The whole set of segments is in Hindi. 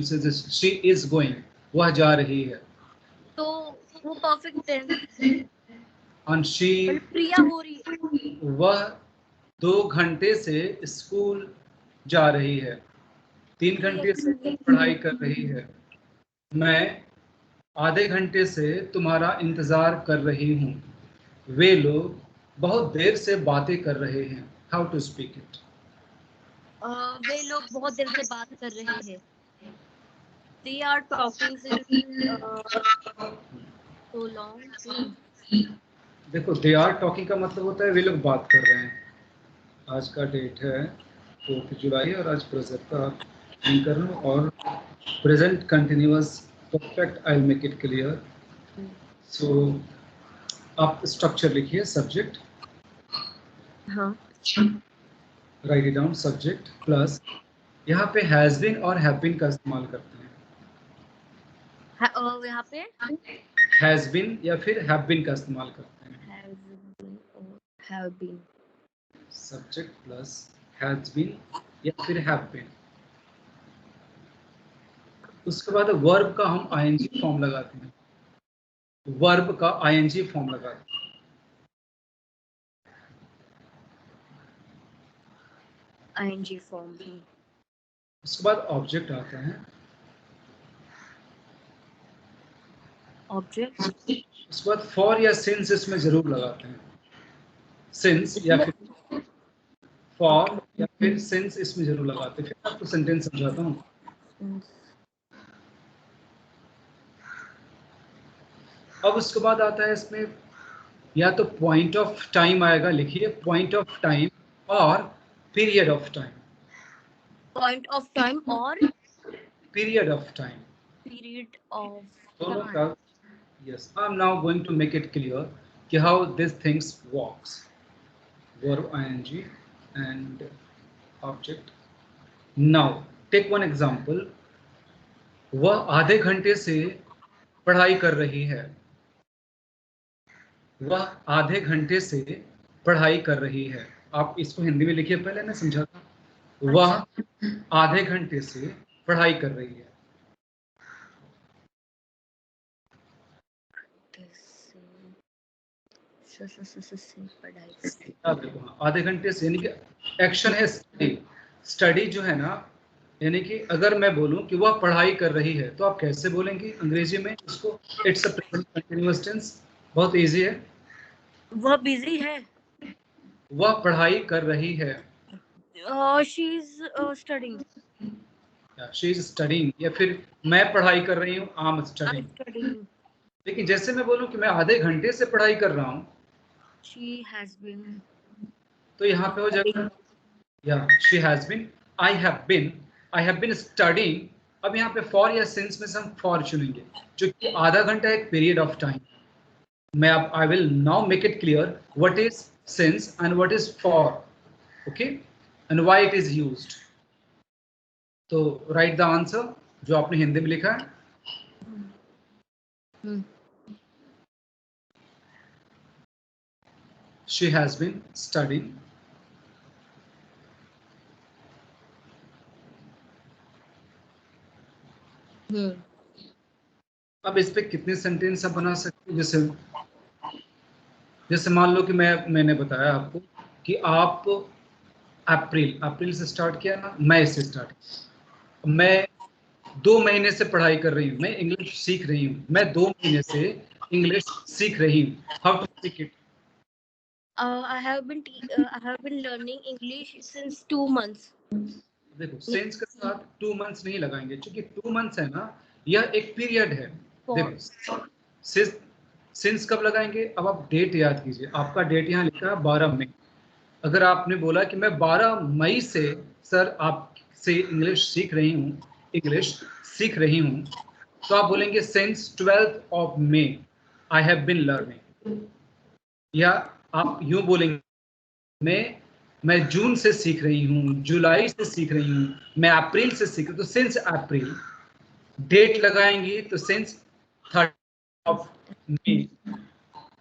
शी इज गोइंग, वह जा रही है। तो वो परफेक्ट टेंस, एंड शी, प्रिया हो रही है। वह 2 घंटे से स्कूल जा रही है, 3 घंटे से पढ़ाई कर रही है। मैं आधे घंटे से तुम्हारा इंतजार कर रही हूँ। वे लोग बहुत देर से बातें कर रहे हैं। How to speak it? वे लोग बहुत देर से बात कर रहे हैं। They are talking since so long. देखो, दे आर टॉकिंग का मतलब होता है वे लोग बात कर रहे हैं। आज का डेट है 4 जुलाई और आज प्रेजेंट का लिंक कर रहा हूँ, और present continuous perfect, I will make it clear. So आप स्ट्रक्चर लिखिए, सब्जेक्ट, हाँ, write it down, subject plus यहाँ पे हैज बीन और हैव बीन का इस्तेमाल करते हैं। यहाँ पे हैज बीन या फिर हैव बीन का इस्तेमाल करते हैं। have been subject plus has been या फिर हैव बीन। उसके बाद वर्ब का हम आईएनजी फॉर्म लगाते हैं, वर्ब का आईएनजी फॉर्म लगाते हैं। ing form भी। उसके बाद ऑब्जेक्ट आता है, ऑब्जेक्ट। उसके बाद फॉर या सिंस इसमें जरूर लगाते हैं, सिंस या फिर फॉर या फिर सिंस इसमें जरूर लगाते हैं। फिर आपको सेंटेंस समझाता हूँ। अब उसके बाद आता है इसमें या तो पॉइंट ऑफ टाइम आएगा, लिखिए पॉइंट ऑफ टाइम और period of time. Point of time और period of time, period of दोनों टाइम। का। Yes, I am now going to make it clear कि how this things works. Verb I N G and object. Now take one example. वह आधे घंटे से पढ़ाई कर रही है। वह आधे घंटे से पढ़ाई कर रही है। आप इसको हिंदी में लिखिए, पहले मैं समझाता। वह आधे घंटे से पढ़ाई कर रही है। आधे घंटे से यानी कि एक्शन है स्टडी। स्टडी जो है ना, यानी कि अगर मैं बोलूं कि वह पढ़ाई कर रही है तो आप कैसे बोलेंगे अंग्रेजी में इसको? It's a present continuous tense, बहुत इजी है। वह बिजी है। वह पढ़ाई कर रही है। She is studying. She is studying, या फिर मैं पढ़ाई कर रही हूँ, आई एम स्टडिंग। लेकिन जैसे मैं बोलूं कि मैं आधे घंटे से पढ़ाई कर रहा हूँ, शी हैज बीन, तो यहाँ पे हो जाएगा या she has been, I have been studying. अब यहाँ पे फॉर या सिंस में से हम फॉर चुनेंगे, क्योंकि आधा घंटा एक पीरियड ऑफ टाइम। मैं अब I will now make it clear what is since and what is for, okay, and why it is used. तो राइट द आंसर जो आपने हिंदी में लिखा है। She has been studying. अब इस पे कितने सेंटेंस आप बना सकते हैं? जैसे मान लो कि मैंने बताया आपको कि आप अप्रैल से स्टार्ट किया ना, मई से स्टार्ट, मैं 2 महीने से पढ़ाई कर रही हूँ, मैं इंग्लिश सीख रही हूँ, मैं 2 महीने से इंग्लिश सीख रही हूँ। How to speak it? I have been learning English since 2 months. देखो, सिंस के साथ 2 मंथ्स नहीं लगाएंगे, क्योंकि 2 मंथ्स है ना, यह एक पीरियड है। देखो, सिंस कब लगाएंगे? अब आप डेट याद कीजिए, आपका डेट यहाँ लिखा है 12 मई। अगर आपने बोला कि मैं 12 मई से सर आपसे इंग्लिश सीख रही हूँ, तो आप बोलेंगे since 12th of May I have been learning. या आप यूं बोलेंगे मैं जून से सीख रही हूँ, जुलाई से सीख रही हूँ, मैं अप्रैल से सीख रही हूँ, तो सिंस अप्रैल। डेट लगाएंगे तो सिंस 3rd ऑफ मे,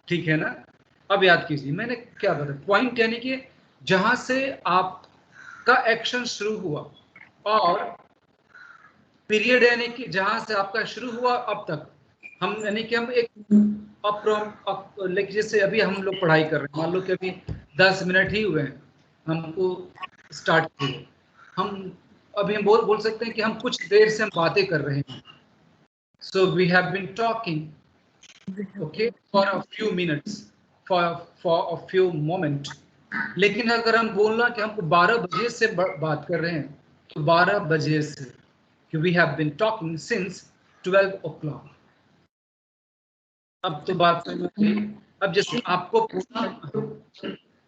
ठीक है ना? अब याद कीजिए मैंने क्या बताया, पॉइंट यानी कि जहां से आपका एक्शन शुरू हुआ और पीरियड यानी कि जहां से आपका शुरू हुआ अब तक, हम यानी कि हम एक लेकिन जैसे अभी हम लोग पढ़ाई कर रहे हैं, मान लो कि अभी 10 मिनट ही हुए हैं हमको स्टार्ट किए, हम अभी हम बोल सकते हैं कि हम कुछ देर से हम बातें कर रहे हैं। So we have been talking okay for a few minutes, for a few moment. लेकिन अगर हम बोलना कि हमको 12 बजे से बात कर रहे हैं, तो 12 बजे से कि we have been talking since 12 o'clock। अब तो बात समझ में आई। अब जैसे आपको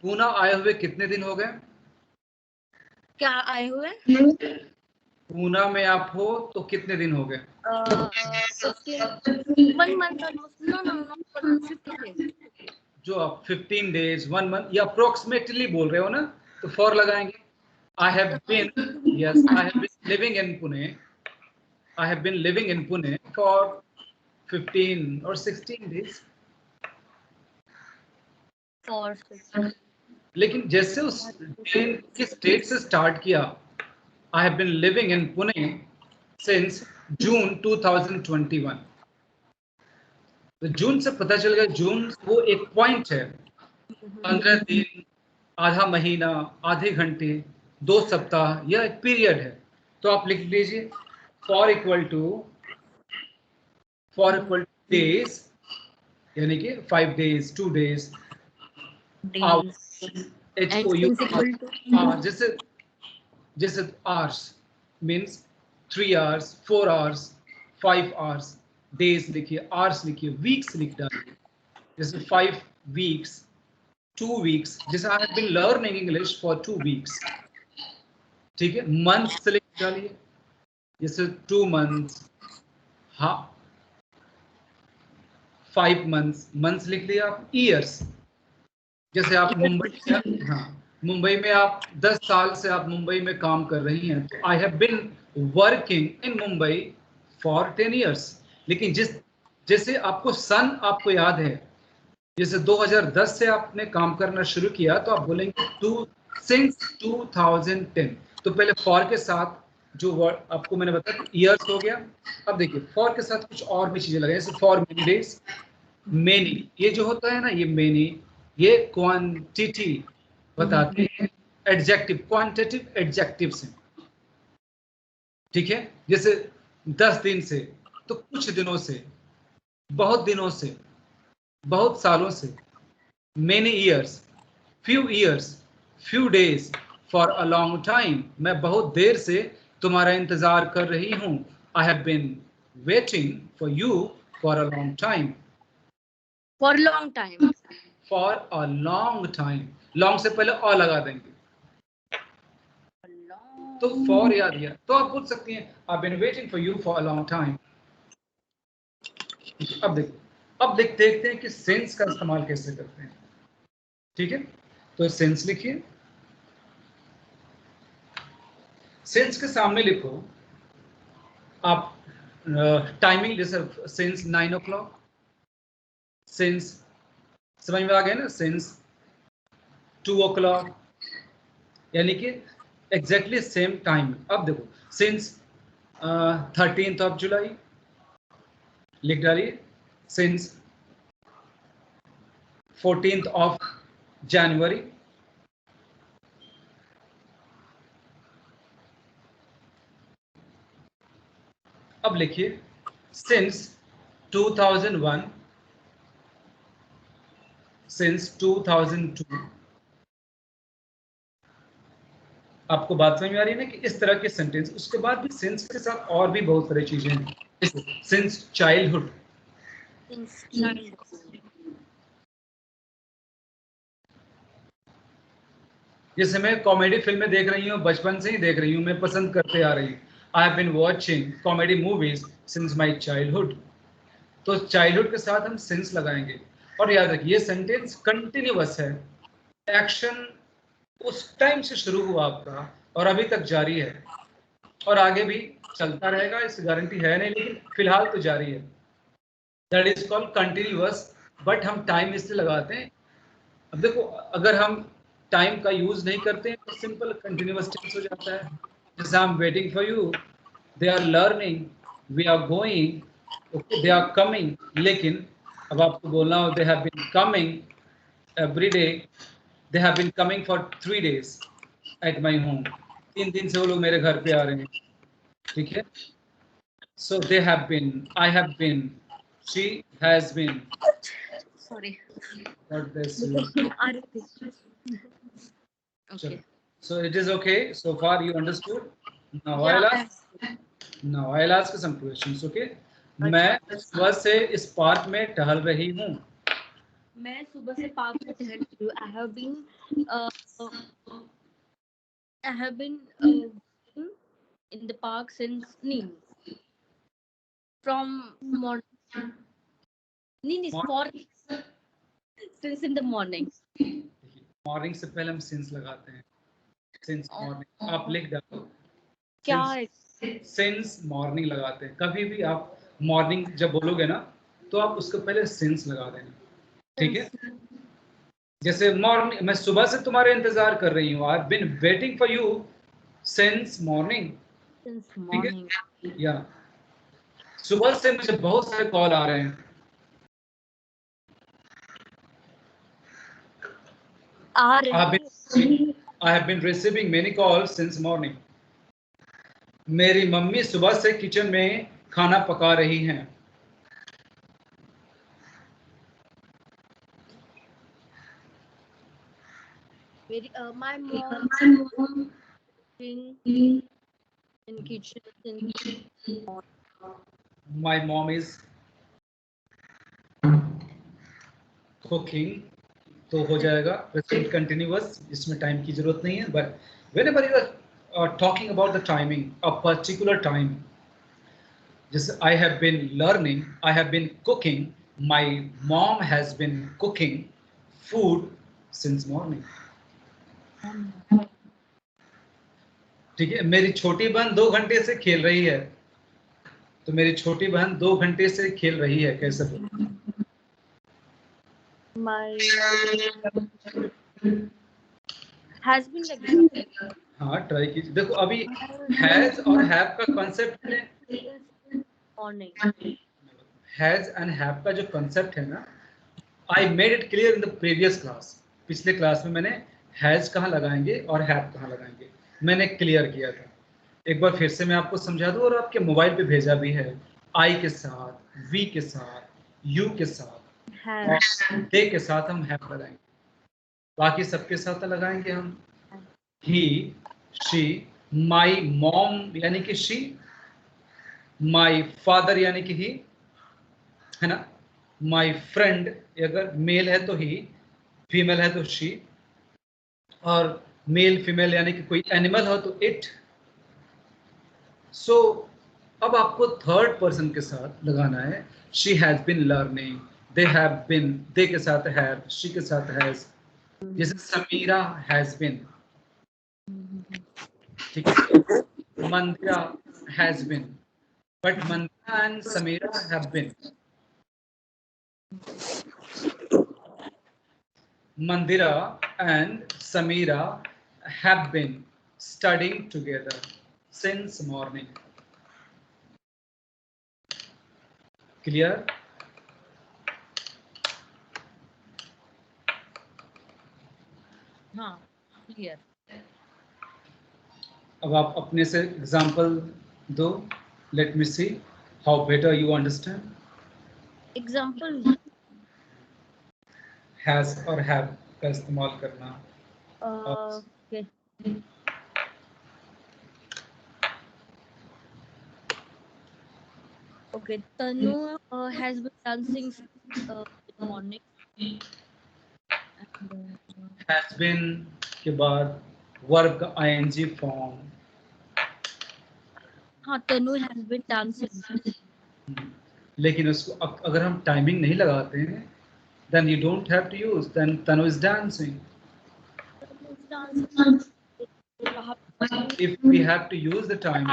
पूना आए हुए कितने दिन हो गए? क्या आए हुए? पूना में आप हो तो कितने दिन हो गए? 1 month almost. No, 15 days. जो आप 15 days 1 month या अप्रोक्सीमेटली बोल रहे हो ना, तो फॉर लगाएंगे। I have been living in Pune, I have been living in Pune for 15 or 16 days. For लेकिन जैसे उस किस डेट से स्टार्ट किया, I have been living in Pune since June 2021. तो जून से पता चल गया, जून वो एक पॉइंट है, 15 दिन, आधा महीना, आधे घंटे, 2 सप्ताह, यह एक पीरियड है। तो आप लिख लीजिए फॉर इक्वल टू डेज, यानी कि 5 days 2 days, जैसे hours means 3 hours 4 hours 5 hours, days लिखिए, आवर्स लिखिए, वीक्स लिख डालिए, जैसे 5 weeks 2 weeks, जैसे I have been learning English for 2 weeks, ठीक है। मंथ से लिख डालिए, जैसे 2 months, हाँ 5 months, मंथ्स लिख लिया आप। ईयर्स, जैसे आप मुंबई में आप 10 साल से आप मुंबई में काम कर रही हैं, तो I have been working in Mumbai for 10 years। लेकिन जैसे आपको सन आपको याद है, जैसे 2010 से आपने काम करना शुरू किया, तो आप बोलेंगे सिंस 2010। तो पहले फॉर के साथ जो वर्ड आपको मैंने बताया ईयर्स हो गया। अब देखिए फॉर के साथ कुछ और भी चीजें लगाए, जैसे फॉर मेनी डेज, मेनी, ये जो होता है ना, ये मेनी, ये क्वांटिटी बताते हैं, एडजेक्टिव, क्वांटिटिव एडजेक्टिव से, ठीक है। जैसे 10 दिन से, तो कुछ दिनों से, बहुत दिनों से, बहुत सालों से, many years, few days, for a long time, मैं बहुत देर से तुम्हारा इंतजार कर रही हूँ। I have been waiting for you for a long time, for long time, for a long time, long से पहले अ लगा देंगे, तो फॉर याद दिया, तो आप पूछ सकती हैं I been waiting for you for a long time. अब देखते हैं कि सिंस का इस्तेमाल कैसे करते हैं, ठीक है। तो सिंस लिखिए, सिंस के सामने लिखो आप टाइमिंग, जैसे सिंस 9 o'clock, सिंस, समझ में आ गया ना, सिंस 2 o'clock, यानी कि एग्जैक्टली सेम टाइम। अब देखो सिंस 13th of July लिख डालिए, सिंस 14th of January, अब लिखिए सिंस 2001, सिंस 2002। आपको बात समझ में आ रही है ना कि इस तरह के सेंटेंस, उसके बाद भी सिंस के साथ और भी बहुत सारी चीजें हैं, सिंस चाइल्डहुड, जैसे मैं कॉमेडी फिल्में देख रही हूँ, बचपन से ही देख रही हूँ, मैं पसंद करते आ रही हूँ। I have been watching comedy movies since my childhood, तो चाइल्डहुड के साथ हम सिंस लगाएंगे। और याद रखिए ये सेंटेंस कंटिन्यूअस है, एक्शन उस टाइम से शुरू हुआ आपका और अभी तक जारी है, और आगे भी चलता रहेगा, इस गारंटी है नहीं, लेकिन फिलहाल तो जारी है। That is called continuous, but हम टाइम इससे लगाते हैं। अब देखो अगर हम टाइम का यूज नहीं करते हैं तो सिंपल कंटिन्यूअस टेंस हो जाता है, जैसे I am waiting for you, they are learning, we are going, okay, they are coming. लेकिन अब आपको बोलना हो they have been coming every day, they have been coming for 3 days at my home. 3 दिन से वो लोग मेरे घर पे आ रहे हैं, ठीक है. So they have been, I have been, she has been. Sorry. God bless you. Okay. So it is okay. So far you understood. Now Yeah. I'll ask you some questions. Okay. मैं सुबह से इस पार्क में टहल रही हूँ. मैं सुबह से पार्क में टहल रही हूँ. I have been in the park since noon. From morning. Noon is morning. Since in the morning. Morning से पहले हम सिंस लगाते हैं. सिंस मॉर्निंग आप लिख डालो. क्या सिंस मॉर्निंग लगाते हैं. कभी भी आप मॉर्निंग जब बोलोगे ना तो आप उसके पहले सिंस लगा देना, ठीक है. जैसे मॉर्निंग, मैं सुबह से तुम्हारे इंतजार कर रही हूँ. I have been waiting for you since morning. ठीक है. या सुबह से मुझे बहुत सारे कॉल आ रहे हैं. I have been receiving many calls since morning. मेरी मम्मी सुबह से किचन में खाना पका रही हैं. My mom in kitchen. My mom is cooking. तो हो जाएगा present continuous, इसमें टाइम की जरूरत नहीं है. But whenever you are talking about the timing, a particular time, जैसे I have been learning, I have been cooking, my mom has been cooking food since morning. ठीक है. मेरी छोटी बहन 2 घंटे से खेल रही है. तो मेरी छोटी बहन 2 घंटे से खेल रही है. कैसे बोलूं? My has been like. हाँ, ट्राई कीजिए. देखो अभी हैज और हैव का कॉन्सेप्ट है. Morning. हैज एंड हैव का जो कॉन्सेप्ट है ना, I made it clear in the previous class. पिछले क्लास में मैंने हैज कहाँ लगाएंगे और हैव कहाँ लगाएंगे मैंने क्लियर किया था. एक बार फिर से मैं आपको समझा दूं और आपके मोबाइल पे भेजा भी है. आई के साथ, वी के साथ, यू के साथ और दे के साथ हम हैव लगाएंगे. बाकी सबके साथ लगाएंगे हम ही, शी, माई मॉम यानी कि शी, माई फादर यानी कि ही, है ना. माई फ्रेंड अगर मेल है तो ही, फीमेल है तो शी, और मेल फीमेल यानी कि कोई एनिमल हो तो इट. सो अब आपको थर्ड पर्सन के साथ लगाना है. She has been learning, they have been, they के साथ हैव, शी के साथ हैज. जैसे समीरा हैज बीन, ठीक है. Mandira has been, but Mandira and Samira have been. Mandira and Samira have been studying together since morning. Clear? हाँ, clear. अब आप अपने से एग्जाम्पल दो. Let me see how better you understand. Example. Has और have का इस्तेमाल करना. Okay. Okay. Tanu has been dancing in the morning. Has been के बाद verb का ing form. हाँ, Tanu has been dancing. लेकिन उसको अगर हम टाइमिंग नहीं लगाते हैं, then you don't have to use. Then Tanu is dancing. If we have to use the time,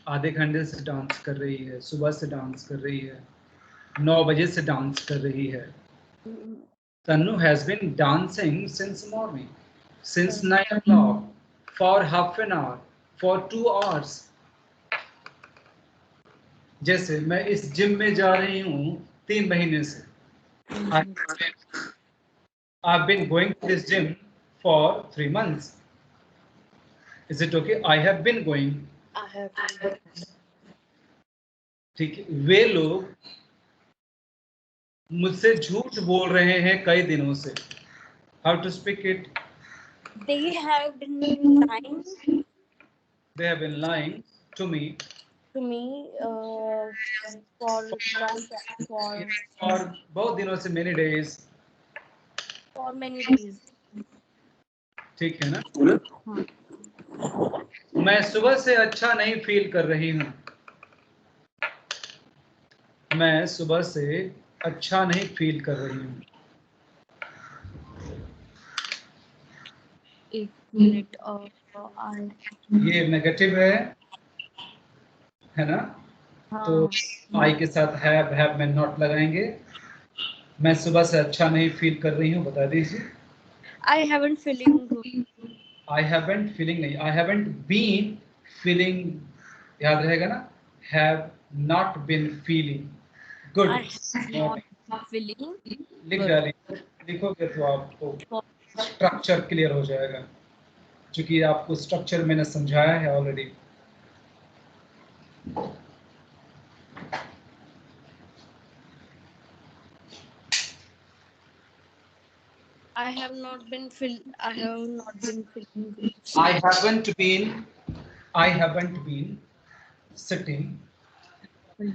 आधे घंटे से डांस कर रही है, सुबह से डांस कर रही है, 9 बजे से डांस कर रही है. Tanu has been dancing since morning, since 9 o'clock, for half an hour. for 2 hours. जैसे मैं इस जिम में जा रही हूँ 3 महीने से. I've been going to this gym for 3 months. Is it okay? I have been going. I have been. ठीक है. वे लोग मुझसे झूठ बोल रहे हैं कई दिनों से. How to speak it? They have been lying They have been lying to me to me for long time, for बहुत दिनों से, many days. for many days. ठीक है ना. मैं सुबह से अच्छा नहीं फील कर रही हूँ. मैं सुबह से अच्छा नहीं फील कर रही हूँ. एक मिनट. ये नेगेटिव है ना. तो आई के साथ हैव में नॉट लगाएंगे. मैं सुबह से अच्छा नहीं फील कर रही हूँ, बता दीजिए. I haven't feeling good. I haven't feeling नहीं, I haven't been feeling, याद रहेगा ना. Have not been feeling good. I have not feeling. लिख डालिए. लिखोगे तो आपको स्ट्रक्चर क्लियर हो जाएगा, क्योंकि आपको स्ट्रक्चर मैंने समझाया है already. I have not been feeling good. I haven't been sitting.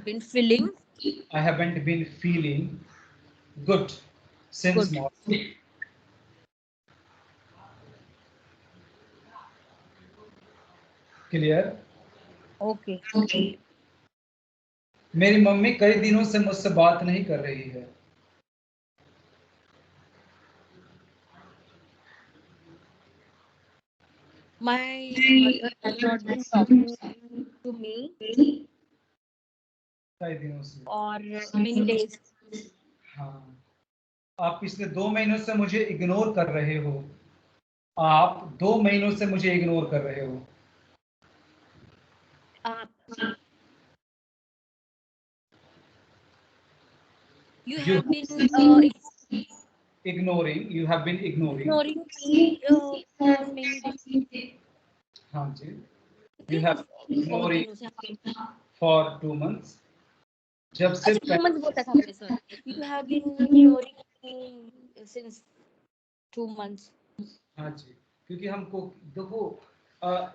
Been feeling. I haven't been feeling good since morning. Clear. Okay. मेरी मम्मी कई दिनों से मुझसे बात नहीं कर रही है. My mother has not been talking to me कई दिनों से. और many days. हाँ. आप पिछले 2 महीनों से मुझे इग्नोर कर रहे हो. आप 2 महीनों से मुझे इग्नोर कर रहे हो. आप. You have been ignoring. You have been ignoring. ignoring me for many days. हाँ जी. You have ignoring for 2 months. जब से 2 months बोलता था आपने sir. You have been ignoring me since 2 months. हाँ जी. क्योंकि हमको देखो,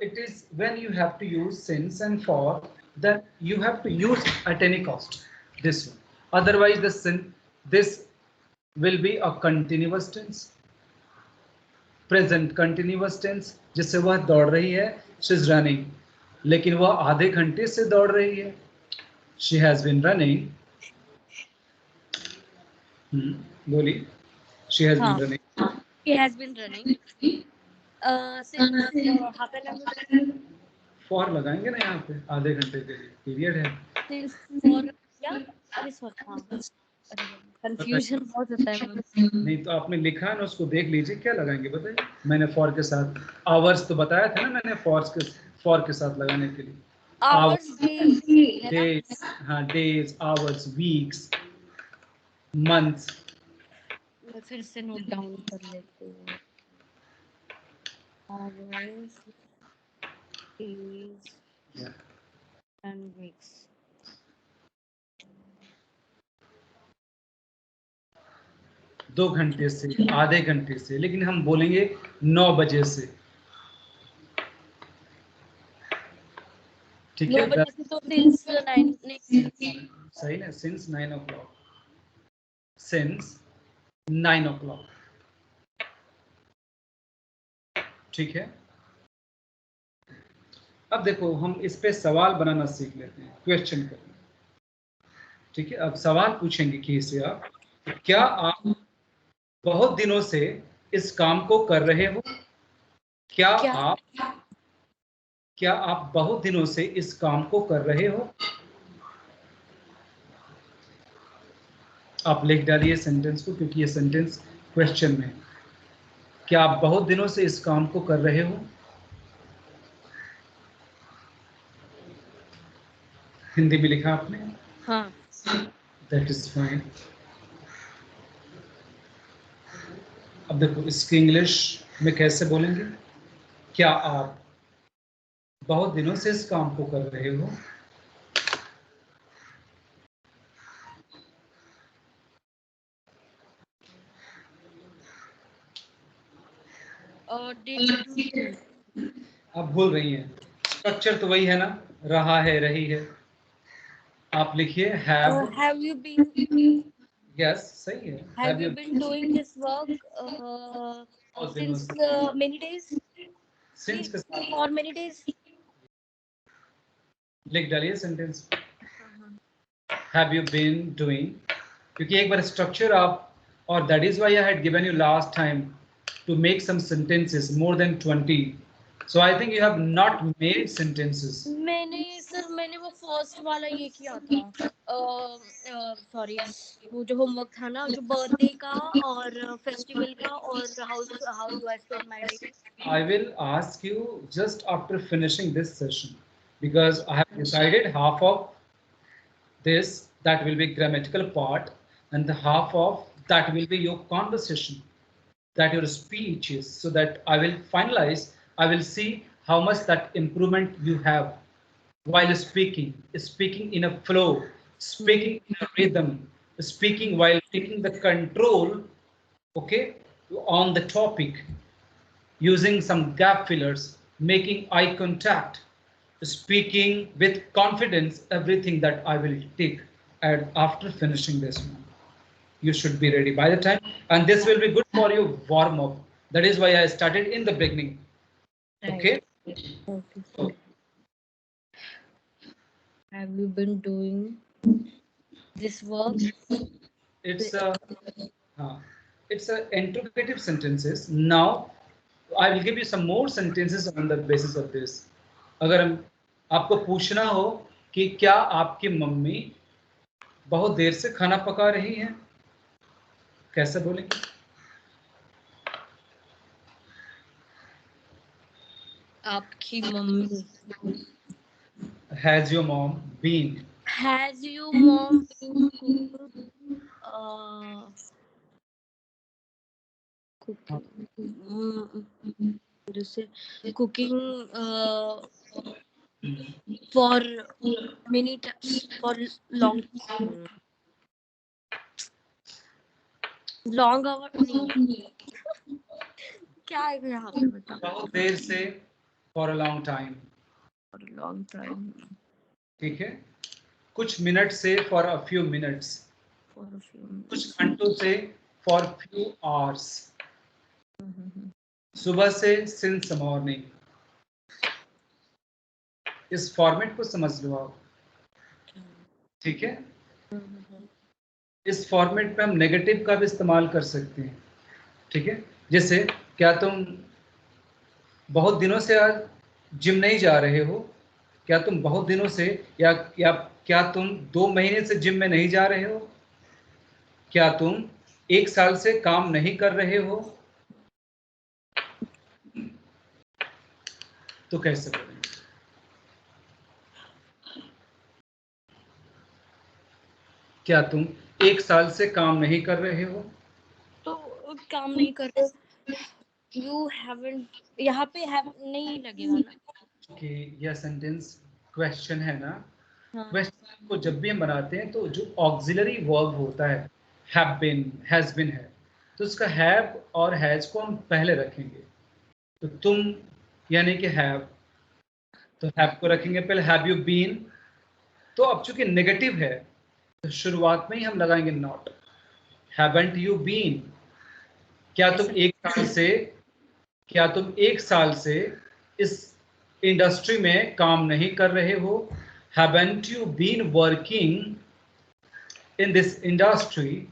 it is when you have to use since and for, that you have to use at any cost this one. Otherwise this will be a continuous tense, present continuous tense, जिससे वह दौड़ रही है. She is running. लेकिन वह आधे घंटे से दौड़ रही है. She has been running. बोली. She has been running. She has been running since half an hour. For लगाएंगे ना यहाँ पे, आधे घंटे के लिए पीरियड है. Since for क्या? अरे सॉरी. कंफ्यूजन बहुत होता है मैम. नहीं तो आपने लिखा है ना, उसको देख लीजिए. क्या लगाएंगे बताइए. मैंने फॉर के साथ आवर्स तो बताया था ना मैंने, फॉर के साथ लगाने के लिए. Hours, days. हाँ, डेज, आवर्स, वीक्स, मंथ्स. मैं फिर से नोट डाउन कर लेती हूँ. Hours, days and weeks. दो घंटे से, आधे घंटे से, लेकिन हम बोलेंगे 9 बजे से. ठीक है. 9 बजे से तो since 9. सही ना. since 9 o'clock. since 9 o'clock. ठीक है. अब देखो, हम इस पे सवाल बनाना सीख लेते हैं, क्वेश्चन करना. ठीक है. अब सवाल पूछेंगे कि से आप, क्या आप बहुत दिनों से इस काम को कर रहे हो? क्या आप बहुत दिनों से इस काम को कर रहे हो? आप लिख डालिए सेंटेंस को, क्योंकि ये सेंटेंस क्वेश्चन में. क्या आप बहुत दिनों से इस काम को कर रहे हो? हिंदी में लिखा आपने? हाँ। That is fine. अब देखो इसकी इंग्लिश में कैसे बोलेंगे? क्या आप बहुत दिनों से इस काम को कर रहे हो? आप भूल रही हैं, स्ट्रक्चर तो वही है ना, रहा है, रही है। आप लिखिए हैव यू बीन यस सही है। Have you been doing this work बहुत दिनों सिंस से, मेनी डेज सिंस के साथ फॉर मेनी डेज लिख डालिए sentence. Have you been doing, क्योंकि एक बार स्ट्रक्चर आप, और that is why I had given you last time to make some sentences more than 20, so I think you have not made sentences. मैंने वो फर्स्ट वाला ये किया था, सॉरी, वो जो होमवर्क था ना, जो बर्थडे का और फेस्टिवल का और how do I spend my day. I will ask you just after finishing this session, because I have decided half of this that will be grammatical part, and the half of that will be your conversation, that your speech is, so that I will finalize, I will see how much that improvement you have while speaking in a flow, speaking in a rhythm, speaking while taking the control, okay, on the topic, using some gap fillers, making eye contact, speaking with confidence, everything that I will take. And after finishing this one, you should be ready by the time, and this will be good for you warm up. That is why I started in the beginning. Okay. Okay. Have you been doing this work? It's a interrogative sentences. Now I will give you some more sentences on the basis of this. अगर आपको पूछना हो कि क्या आपकी मम्मी बहुत देर से खाना पका रही हैं, कैसे बोलेंगे? आपकी mummy. Has your mom been? Has your mom been cooking for many times, for long hour नहीं क्या है यहाँ पे बता। बहुत देर से, for a long time. For a long time. ठीक है, कुछ मिनट से, for a few minutes. For a few minutes. कुछ घंटों से, for few hours. सुबह से, since morning. इस फॉर्मेट को समझ लो आप, ठीक है? इस फॉर्मेट पे हम नेगेटिव का भी इस्तेमाल कर सकते हैं, ठीक है? जैसे क्या तुम बहुत दिनों से आज जिम नहीं जा रहे हो? क्या तुम बहुत दिनों से, या क्या तुम 2 महीने से जिम में नहीं जा रहे हो? क्या तुम 1 साल से काम नहीं कर रहे हो? तो कैसे बोलेंगे? क्या तुम 1 साल से काम नहीं कर रहे हो? तो काम नहीं कर रहे, यू हैवंट, यहाँ पे हैव नहीं लगेगा ना कि यह सेंटेंस क्वेश्चन है ना। हाँ। क्वेश्चन को जब भी हम बनाते हैं तो जो ऑक्सिलरी वर्ब होता है, हैव बीन, हैज बीन है, तो उसका हैव और हैज को हम पहले रखेंगे। तो तुम यानी कि हैव, तो हैव को रखेंगे पहले, हैव यू बीन। तो अब चूंकि नेगेटिव है तो शुरुआत में ही हम लगाएंगे नॉट। Haven't you been? क्या तुम 1 साल से इस इंडस्ट्री में काम नहीं कर रहे हो? Haven't you been working in this industry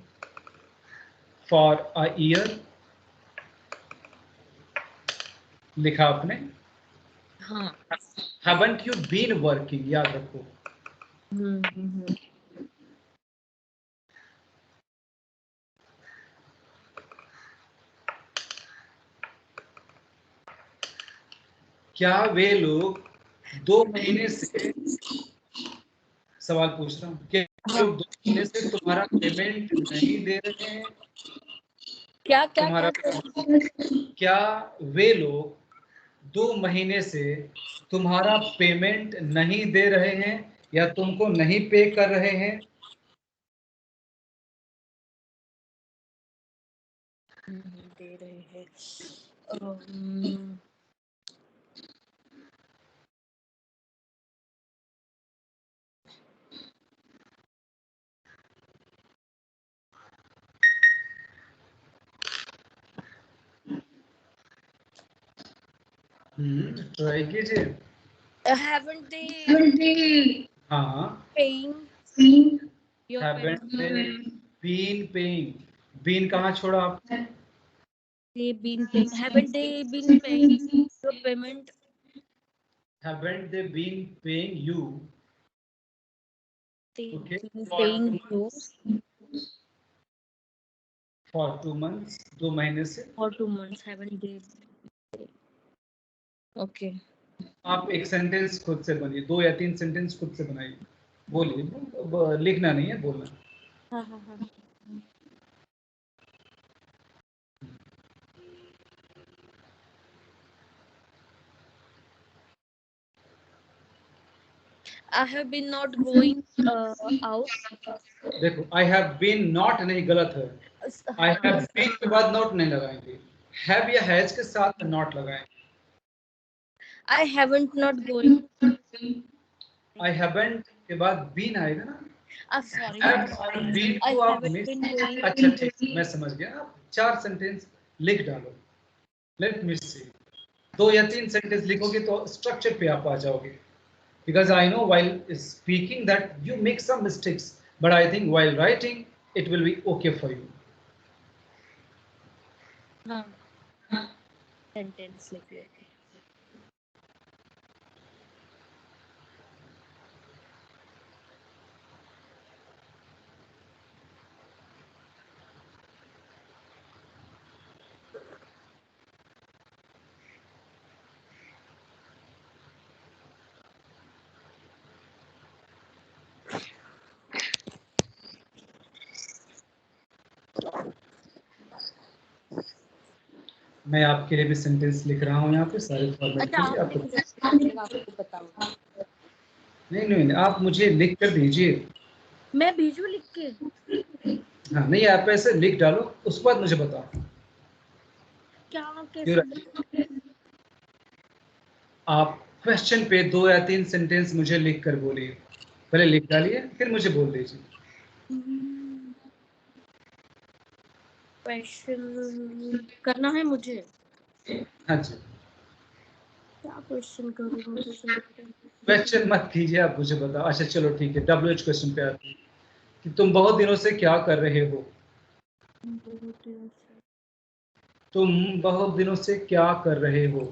for a year? लिखा आपने? हाँ। हैवंट यू बीन वर्किंग, याद रखो। क्या वे लोग 2 महीने से सवाल पूछ रहा हूँ, क्या लोग 2 महीने से तुम्हारा पेमेंट नहीं दे रहे हैं? क्या क्या तुम्हारा क्या क्या वे लोग 2 महीने से तुम्हारा पेमेंट नहीं दे रहे हैं या तुमको नहीं पे कर रहे हैं? दे रहे हैं? ट्राई कीजिए। Haven't they हाँ, paying your haven't payment? they been paying? Been कहाँ छोड़ा आपने? They been paying. Haven't they been paying your payment? Haven't they been paying you? They Okay, been for paying you for 2 months, 2 महीने से। for 2 months. Haven't they? Okay. आप एक सेंटेंस खुद से बनिए, 2 या 3 सेंटेंस खुद से बनाइए, बोलिए, लिखना नहीं है, बोलना। हाँ हाँ हाँ. I have been not going out. देखो, I have been not नहीं, गलत है। I have been के बाद not नहीं लगाएंगे, have या has के साथ not लगाएंगे। I haven't not going. I haven't के बाद been आएगा ना। Sorry. have और been I को आप haven't मिस, been going. अच्छा ठीक, मैं समझ गया। आप 4 सेंटेंस लिख डालो। लेट मी सी, 2 या 3 सेंटेंस लिखोगे तो स्ट्रक्चर पे आप आ जाओगे। Because I know while speaking that you make some mistakes, but I think while writing it will be okay for you. हाँ. Sentence लिखिए. मैं आपके लिए भी सेंटेंस लिख रहा हूँ यहाँ पे, सारे फॉर्मेट अच्छा, कीजिए। आप आपको आपको बताऊंगा. नहीं, आप मुझे लिख कर दीजिए। मैं भेजू लिख के? हाँ, नहीं, आप ऐसे लिख डालो, उसके बाद मुझे बताओ। क्या कैसे? आप क्वेश्चन पे 2 या 3 सेंटेंस मुझे लिख कर बोलिए। पहले लिख डालिए, फिर मुझे बोल दीजिए। क्वेश्चन करना है मुझे? हाँ जी। क्या क्वेश्चन करूँ मुझे? क्वेश्चन मत कीजिए, आप मुझे बताओ। अच्छा चलो ठीक है, WH क्वेश्चन पे आते हैं कि तुम बहुत दिनों से क्या कर रहे हो? तुम बहुत दिनों से क्या कर रहे हो?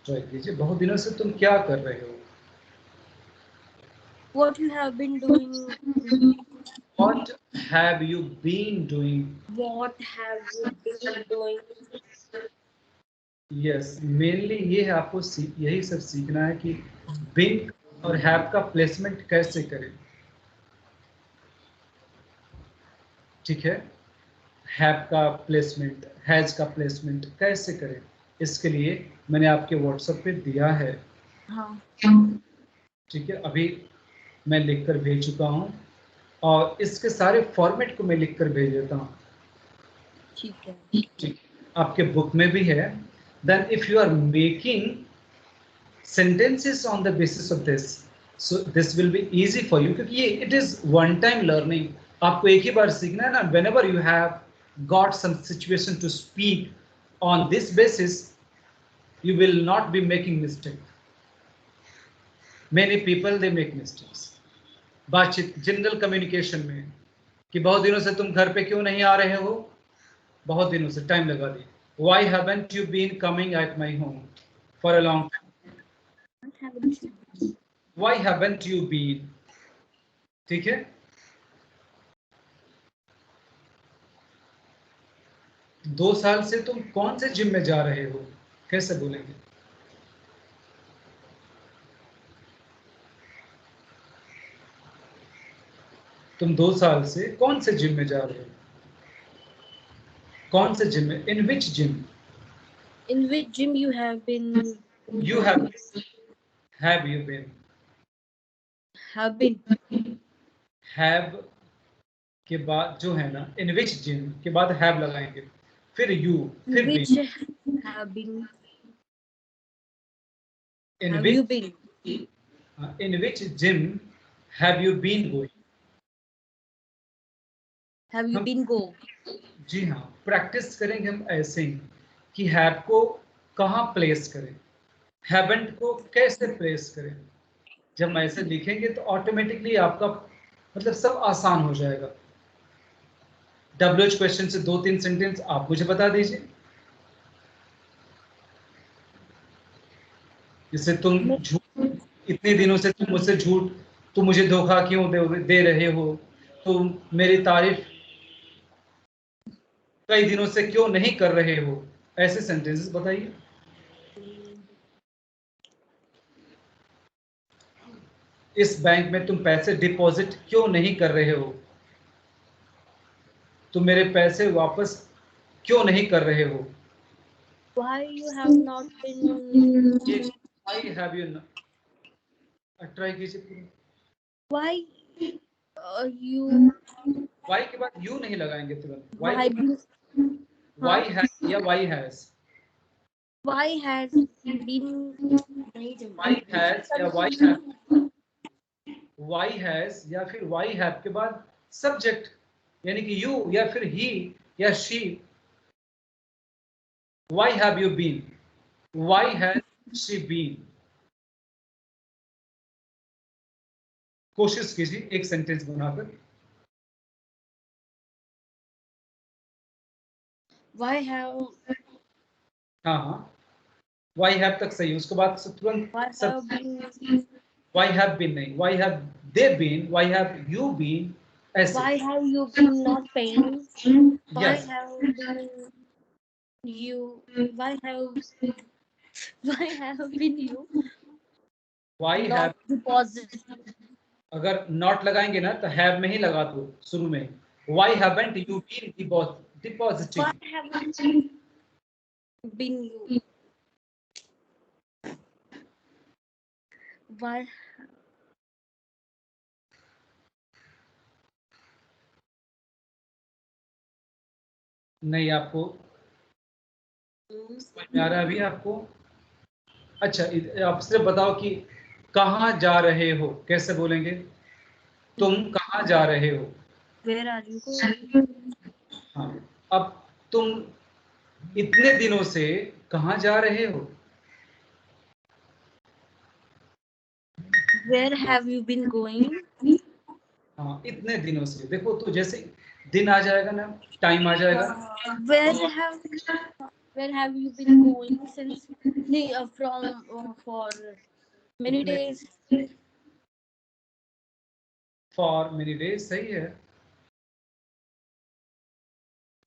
ट्राई कीजिए, बहुत दिनों से तुम क्या कर रहे हो? What you have been doing? What have you been doing? What have you been doing? Yes, mainly ये है, आपको यही सब सीखना है कि बिन और हैव का प्लेसमेंट कैसे करें। ठीक है, हैव का प्लेसमेंट, हैज का प्लेसमेंट कैसे करें, इसके लिए मैंने आपके व्हाट्सएप पे दिया है। हाँ. ठीक है, अभी मैं लिख कर भेज चुका हूँ और इसके सारे फॉर्मेट को मैं लिख कर भेज देता हूँ। ठीक है. ठीक, आपके बुक में भी है। Then if you are making sentences on the basis of this, so this will be easy for you, क्योंकि ये it is one time learning, आपको एक ही बार सीखना है ना। whenever you have got some situation to speak on this basis, you will not be making mistake. many people they make mistakes बातचीत, जनरल कम्युनिकेशन में, कि बहुत दिनों से तुम घर पे क्यों नहीं आ रहे हो? बहुत दिनों से, टाइम लगा दी। why haven't you been coming at my home for a long time? why haven't you been? ठीक है, 2 साल से तुम कौन से जिम में जा रहे हो? कैसे बोलेंगे? तुम 2 साल से कौन से जिम में जा रहे हो? कौन से जिम में? इन विच gym? In which gym you have been? You have you been? Have been. Have के बाद जो है ना, इन विच जिम के बाद हैव लगाएंगे, फिर यू, फिर Which been. have been? In Have which you been? in which gym have you been going? Have you हम been go? जी हाँ, प्रैक्टिस करेंगे हम ऐसे ही कि हैव को कहाँ प्लेस करें, हैवंट को कैसे प्लेस करें। जब हम ऐसे लिखेंगे तो ऑटोमेटिकली आपका मतलब सब आसान हो जाएगा। WH क्वेश्चन से 2-3 सेंटेंस आप मुझे बता दीजिए। जैसे तुम झूठ, इतने दिनों से तुम मुझसे झूठ, तुम मुझे धोखा क्यों दे रहे हो, तुम मेरी तारीफ कई दिनों से क्यों नहीं कर रहे हो, ऐसे सेंटेंसेस बताइए। इस बैंक में तुम पैसे डिपॉजिट क्यों नहीं कर रहे हो, तुम मेरे पैसे वापस क्यों नहीं कर रहे हो। Why you have not been? Why have you not? Try कीजिए। Why you? Why के बाद यू नहीं लगाएंगे तुरंत। Why been? Why has या why has? Why has been? Why has या why have? Why has या फिर why have के बाद सब्जेक्ट, यानी कि यू या फिर ही या she. Why have you been? Why has she been? कोशिश कीजिए एक सेंटेंस बनाकर। Why have? हाँ हाँ, why have तक सही, उसके बाद तुरंत Why सब। have been? Why have been नहीं, why have they been, why have you been, ऐसे। Why have you been not paying? Why Yes. have been you? Why have been you Why have, not deposit? अगर not लगाएंगे ना तो have में ही लगा दो शुरू में। Why haven't you been depositing? Why haven't been you? Why? नहीं, आपको समझ में आ रहा है अभी आपको? अच्छा, आप सिर्फ बताओ कि कहाँ जा रहे हो, कैसे बोलेंगे? तुम कहाँ जा रहे हो? Where are you going? हाँ, अब तुम इतने दिनों से कहाँ जा रहे हो? Where have you been going? हाँ, इतने दिनों से। देखो तो जैसे दिन आ जाएगा ना, टाइम आ जाएगा। Where have you been going since? From for many days. For many days सही है।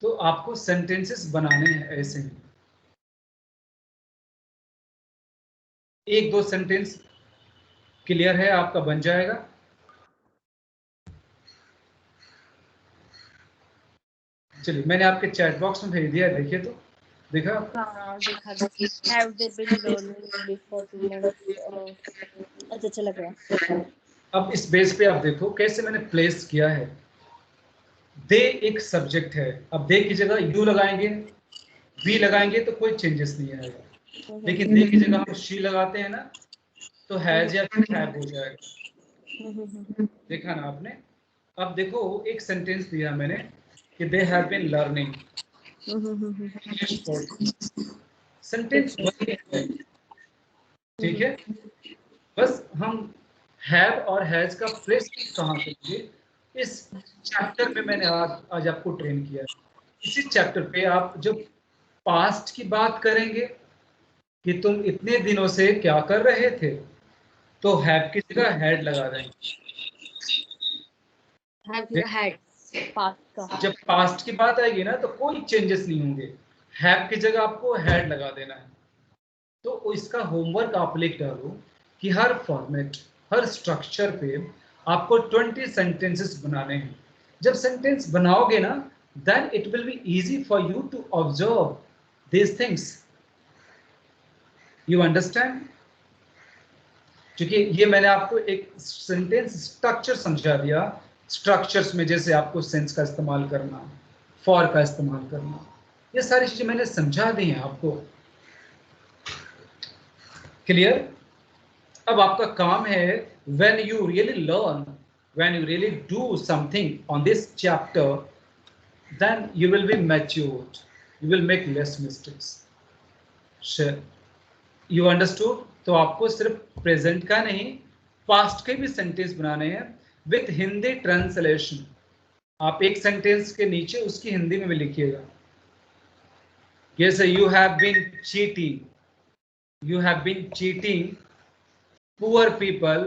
तो आपको सेंटेंसेस बनाने हैं ऐसे ही, 1-2 सेंटेंस क्लियर है आपका, बन जाएगा। चलिए, मैंने आपके चैट बॉक्स में भेज दिया, देखिए तो, देखा? हाँ देखा। Have they been learning before 2 months? अच्छा लग रहा है। अब इस बेस पे आप देखो कैसे मैंने प्लेस किया है। दे एक सब्जेक्ट है, अब दे की जगह यू लगाएंगे, वी लगाएंगे तो कोई चेंजेस नहीं आएगा। लेकिन दे की जगह हम शी लगाते हैं ना, तो हैज या फिर हैव हो जाएगा। देखा ना आपने? अब देखो एक सेंटेंस दिया मैंने कि they have been learning English. Sentence वही है, ठीक है। बस हम हैव और हैज का प्लेसमेंट कहाँ करेंगे, इस चैप्टर में मैंने आज आपको ट्रेन किया है। इसी चैप्टर पे आप जब पास्ट की बात करेंगे कि तुम इतने दिनों से क्या कर रहे थे, तो हैव की जगह हैड लगा देंगे। जब पास्ट की बात आएगी ना तो कोई चेंजेस नहीं होंगे, हैव की जगह आपको हैड लगा देना है। तो इसका होमवर्क आप लिख डालो कि हर फॉर्मेट, हर स्ट्रक्चर पे आपको 20 सेंटेंसेस बनाने हैं. जब सेंटेंस बनाओगे ना, then it will be easy for you to observe these things. You understand? क्योंकि ये मैंने आपको एक सेंटेंस स्ट्रक्चर समझा दिया. स्ट्रक्चर्स में जैसे आपको सेंस का इस्तेमाल करना, फॉर का इस्तेमाल करना, ये सारी चीजें मैंने समझा दी हैं आपको. क्लियर? अब आपका काम है, when you really learn, when you really do something on this chapter, then you will be matured, you will make less mistakes. Sure. You understood? तो आपको सिर्फ प्रेजेंट का नहीं, पास्ट के भी सेंटेंस बनाने हैं विथ हिंदी ट्रांसलेशन. आप एक सेंटेंस के नीचे उसकी हिंदी में भी लिखिएगा. जैसे you have been cheating, you have been cheating poor people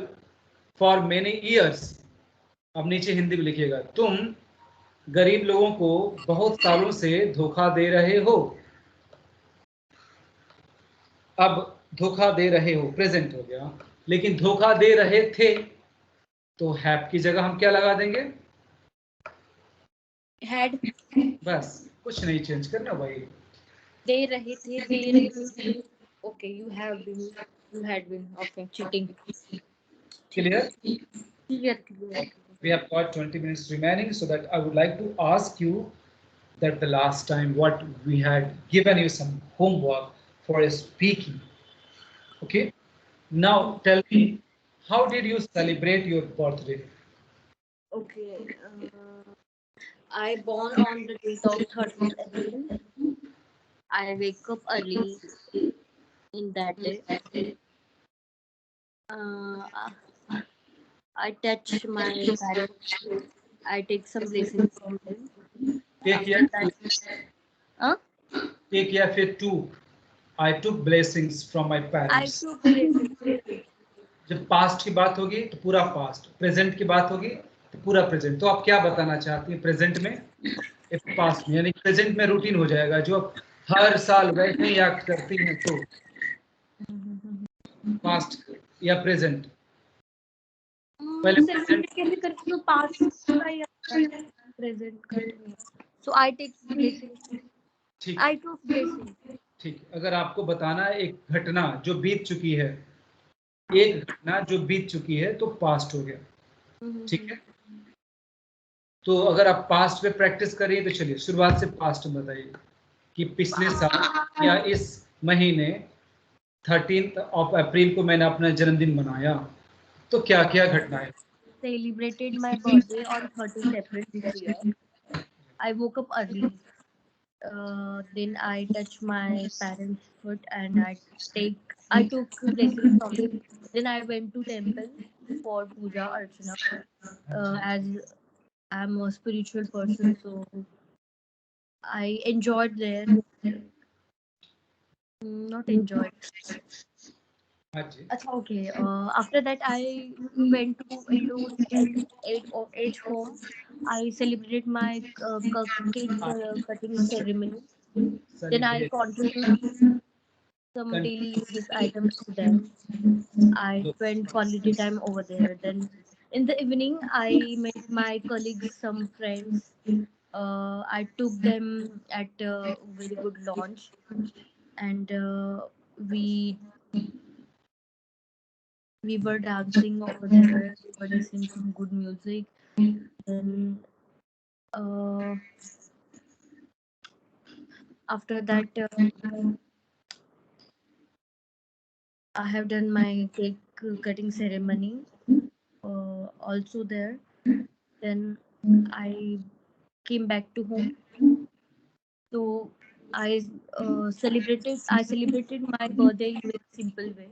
for many years. अब नीचे हिंदी में लिखिएगा, तुम गरीब लोगों को बहुत सालों से धोखा दे रहे हो. अब धोखा दे रहे हो प्रेजेंट हो गया, लेकिन धोखा दे रहे थे तो हैव की जगह हम क्या लगा देंगे? हैड. बस कुछ नहीं चेंज करना भाई. दे रहे थे. Okay, you have been, you had been. Okay, cheating. Clear? Clear. We have got 20 minutes remaining, so that I would like to ask you that the last time what we had given you some homework for speaking. Okay, now tell me, how did you celebrate your birthday? Okay. I born on the date of 13th April. I wake up early in that day. I touch my parents. I take some blessings from them. Take After that, take care फिर two. I took blessings from my I parents. took blessings. जब पास्ट की बात होगी तो पूरा पास्ट, प्रेजेंट की बात होगी तो पूरा प्रेजेंट. तो आप क्या बताना चाहती हैं प्रेजेंट में, पास्ट में? यानी प्रेजेंट में रूटीन हो जाएगा, जो आप हर साल वैसे ही एक्ट करती हैं. तो पास्ट या प्रेजेंट? पहले सेलिब्रेट कैसे करती हूँ? पास्ट का या प्रेजेंट का? सो आई टेक ब्लेसिंग्स. ठीक, आई टुक ब्लेसिंग्स. ठीक. अगर आपको बताना है एक घटना जो बीत चुकी है, एक घटना जो बीत चुकी है, तो पास्ट हो गया. ठीक है. तो अगर आप पास्ट में प्रैक्टिस करिए तो चलिए शुरुआत से पास्ट में बताइए कि पिछले साल या इस महीने 13 अप्रैल को मैंने अपना जन्मदिन मनाया, तो क्या क्या घटनाएं? Celebrated my birthday on 13th April this year. I woke up early. Then I touched my parents' foot and I took blessings from them. Then I went to temple for puja archana. As I'm a spiritual person, so I enjoyed there. Not enjoyed. Okay. After that, I went to age home. I celebrated my cake cutting ceremony. Then I contributed some daily uses items to them. I spent quality time over there. Then in the evening, I met my colleagues, some friends. I took them at a very good launch, and we were dancing over there. We were listening some good music. Then after that, I have done my cake cutting ceremony. Also there. Then I came back to home. So I celebrated my birthday in a very simple way.